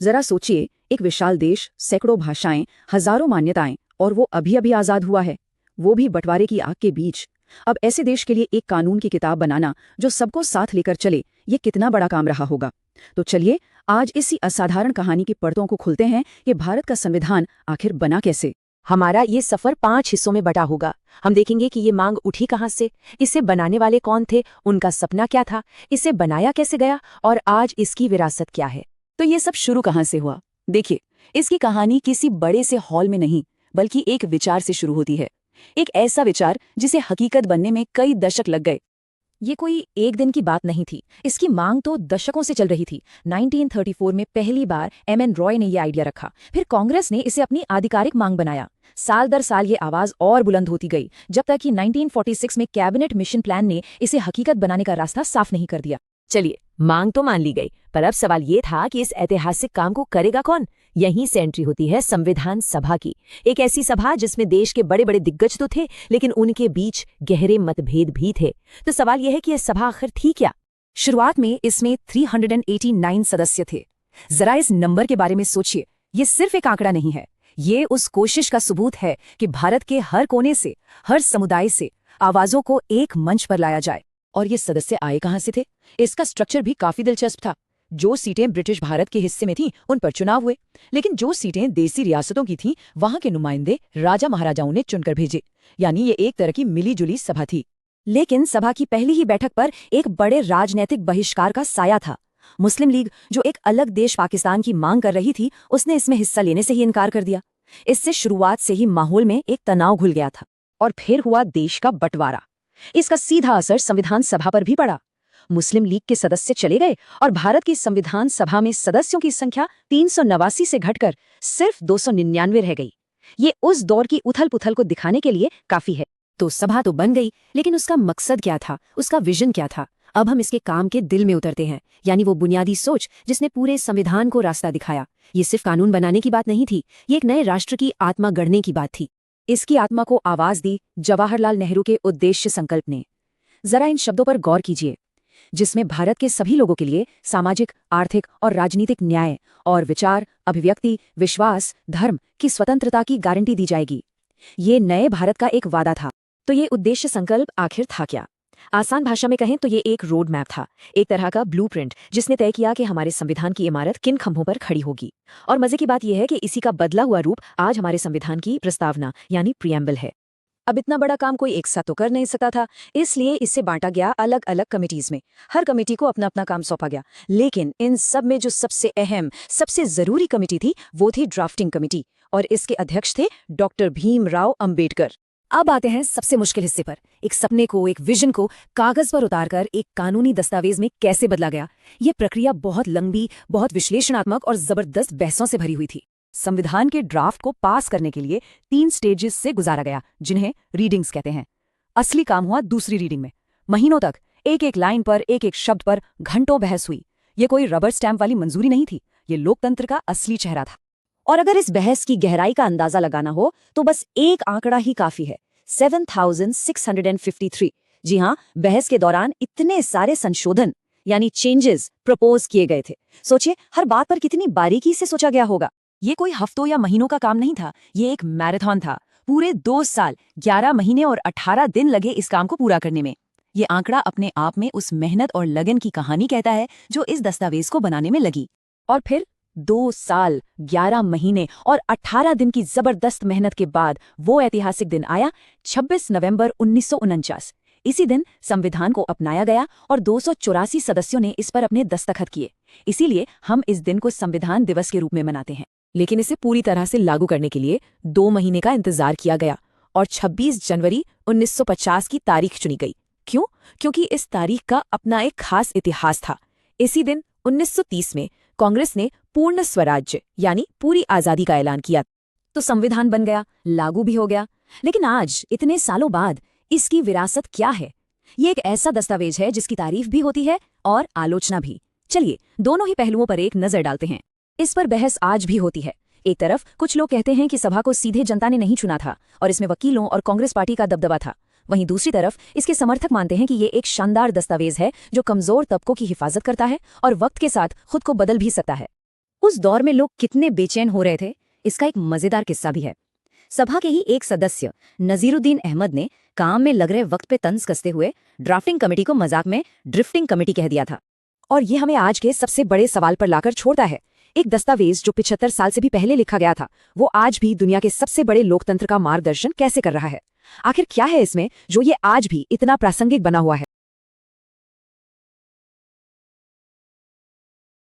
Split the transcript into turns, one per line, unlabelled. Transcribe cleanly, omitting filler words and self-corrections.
जरा सोचिए, एक विशाल देश, सैकड़ों भाषाएं, हजारों मान्यताएं, और वो अभी अभी आजाद हुआ है, वो भी बंटवारे की आग के बीच। अब ऐसे देश के लिए एक कानून की किताब बनाना जो सबको साथ लेकर चले, ये कितना बड़ा काम रहा होगा। तो चलिए आज इसी असाधारण कहानी की परतों को खुलते हैं कि भारत का संविधान आखिर बना कैसे।
हमारा ये सफर 5 हिस्सों में बटा होगा। हम देखेंगे कि ये मांग उठी कहाँ से, इसे बनाने वाले कौन थे, उनका सपना क्या था, इसे बनाया कैसे गया और आज इसकी विरासत क्या है।
तो ये सब शुरू कहाँ से हुआ? देखिए, इसकी कहानी किसी बड़े से हॉल में नहीं, बल्कि एक विचार से शुरू होती है। एक ऐसा विचार जिसे हकीकत बनने में कई दशक लग गए।
ये कोई एक दिन की बात नहीं थी, इसकी मांग तो दशकों से चल रही थी। 1934 में पहली बार एम.एन. रॉय ने यह आइडिया रखा, फिर कांग्रेस ने इसे अपनी आधिकारिक मांग बनाया। साल दर साल ये आवाज और बुलंद होती गई, जब तक कि 1946 में कैबिनेट मिशन प्लान ने इसे हकीकत बनाने का रास्ता साफ नहीं कर दिया। चलिए, मांग तो मान ली गई, पर अब सवाल ये था कि इस ऐतिहासिक काम को करेगा कौन। यहीं से एंट्री होती है संविधान सभा की। एक ऐसी सभा जिसमें देश के बड़े बड़े दिग्गज तो थे, लेकिन उनके बीच गहरे मतभेद भी थे। तो सवाल यह है कि यह सभा आखिर थी क्या।
शुरुआत में इसमें 389 सदस्य थे। जरा इस नंबर के बारे में सोचिए, ये सिर्फ एक आंकड़ा नहीं है, ये उस कोशिश का सबूत है कि भारत के हर कोने से, हर समुदाय से आवाजों को एक मंच पर लाया जाए। और ये सदस्य आए कहाँ से थे? इसका स्ट्रक्चर भी काफी दिलचस्प था। जो सीटें ब्रिटिश भारत के हिस्से में थीं, उन पर चुनाव हुए, लेकिन जो सीटें देसी रियासतों की थीं, वहां के नुमाइंदे राजा महाराजाओं ने चुनकर भेजे। यानी ये एक तरह की मिली-जुली सभा थी। लेकिन सभा की पहली ही बैठक पर एक बड़े राजनैतिक बहिष्कार का साया था। मुस्लिम लीग, जो एक अलग देश पाकिस्तान की मांग कर रही थी, उसने इसमें हिस्सा लेने से ही इनकार कर दिया। इससे शुरुआत से ही माहौल में एक तनाव घुल गया था। और फिर हुआ देश का बंटवारा। इसका सीधा असर संविधान सभा पर भी पड़ा। मुस्लिम लीग के सदस्य चले गए और भारत की संविधान सभा में सदस्यों की संख्या 389 से घटकर सिर्फ 299 रह गई। ये उस दौर की उथल-पुथल को दिखाने के लिए काफी है। तो सभा तो बन गई, लेकिन उसका मकसद क्या था, उसका विजन क्या था? अब हम इसके काम के दिल में उतरते हैं, यानी वो बुनियादी सोच जिसने पूरे संविधान को रास्ता दिखाया। ये सिर्फ कानून बनाने की बात नहीं थी, ये एक नए राष्ट्र की आत्मा गढ़ने की बात थी। इसकी आत्मा को आवाज दी जवाहरलाल नेहरू के उद्देश्य संकल्प ने। जरा इन शब्दों पर गौर कीजिए, जिसमें भारत के सभी लोगों के लिए सामाजिक, आर्थिक और राजनीतिक न्याय और विचार, अभिव्यक्ति, विश्वास, धर्म की स्वतंत्रता की गारंटी दी जाएगी। ये नए भारत का एक वादा था। तो ये उद्देश्य संकल्प आखिर था क्या? आसान भाषा में कहें तो ये एक रोड मैप था, एक तरह का ब्लूप्रिंट, जिसने तय किया कि हमारे संविधान की इमारत किन खंभों पर खड़ी होगी। और मजे की बात यह है कि इसी का बदला हुआ रूप आज हमारे संविधान की प्रस्तावना यानी प्रीएम्बल है। अब इतना बड़ा काम कोई एक साथ तो कर नहीं सकता था, इसलिए इसे बांटा गया अलग अलग कमेटीज में। हर कमेटी को अपना अपना काम सौंपा गया, लेकिन इन सब में जो सबसे अहम, सबसे जरूरी कमेटी थी, वो थी ड्राफ्टिंग कमेटी, और इसके अध्यक्ष थे डॉक्टर भीमराव अंबेडकर। अब आते हैं सबसे मुश्किल हिस्से पर। एक सपने को, एक विजन को कागज पर उतारकर एक कानूनी दस्तावेज में कैसे बदला गया। ये प्रक्रिया बहुत लंबी, बहुत विश्लेषणात्मक और जबरदस्त बहसों से भरी हुई थी। संविधान के ड्राफ्ट को पास करने के लिए 3 स्टेजेस से गुजारा गया, जिन्हें रीडिंग्स कहते हैं। असली काम हुआ दूसरी रीडिंग में। महीनों तक एक एक लाइन पर, एक एक शब्द पर घंटों बहस हुई। ये कोई रबर स्टैंप वाली मंजूरी नहीं थी, ये लोकतंत्र का असली चेहरा था। और अगर इस बहस की गहराई का अंदाजा लगाना हो तो बस एक आंकड़ा ही काफी है, 7653। जी हाँ, बहस के दौरान इतने सारे संशोधन यानी चेंजेस प्रपोज किए गए थे। सोचिए, हर बात पर कितनी बारीकी से सोचा गया होगा। ये कोई हफ्तों या महीनों का काम नहीं था, ये एक मैराथन था। पूरे 2 साल, 11 महीने और 18 दिन लगे इस काम को पूरा करने में। ये आंकड़ा अपने आप में उस मेहनत और लगन की कहानी कहता है जो इस दस्तावेज को बनाने में लगी। और फिर 2 साल, 11 महीने और 18 दिन की जबरदस्त मेहनत के बाद वो ऐतिहासिक दिन आया, 26 नवंबर 1949। इसी दिन संविधान को अपनाया गया और 284 सदस्यों ने इस पर अपने दस्तखत किए। इसीलिए हम इस दिन को संविधान दिवस के रूप में मनाते हैं। लेकिन इसे पूरी तरह से लागू करने के लिए 2 महीने का इंतजार किया गया और 26 जनवरी 1950 की तारीख चुनी गई। क्यों? क्योंकि इस तारीख का अपना एक खास इतिहास था। इसी दिन 1930 में कांग्रेस ने पूर्ण स्वराज्य यानी पूरी आजादी का ऐलान किया। तो संविधान बन गया, लागू भी हो गया। लेकिन आज, इतने सालों बाद, इसकी विरासत क्या है? ये एक ऐसा दस्तावेज है जिसकी तारीफ भी होती है और आलोचना भी। चलिए, दोनों ही पहलुओं पर एक नजर डालते हैं। इस पर बहस आज भी होती है। एक तरफ कुछ लोग कहते हैं कि सभा को सीधे जनता ने नहीं चुना था और इसमें वकीलों और कांग्रेस पार्टी का दबदबा था। वहीं दूसरी तरफ इसके समर्थक मानते हैं कि ये एक शानदार दस्तावेज है जो कमजोर तबकों की हिफाजत करता है और वक्त के साथ खुद को बदल भी सकता है।
उस दौर में लोग कितने बेचैन हो रहे थे, इसका एक मजेदार किस्सा भी है। सभा के ही एक सदस्य नजीरुद्दीन अहमद ने काम में लग रहे वक्त पे तंज कसते हुए ड्राफ्टिंग कमेटी को मजाक में ड्रिफ्टिंग कमेटी कह दिया था।
और ये हमें आज के सबसे बड़े सवाल पर लाकर छोड़ता है। एक दस्तावेज जो 75 साल से भी पहले लिखा गया था, वो आज भी दुनिया के सबसे बड़े लोकतंत्र का मार्गदर्शन कैसे कर रहा है? आखिर क्या है इसमें जो ये आज भी इतना प्रासंगिक बना हुआ है?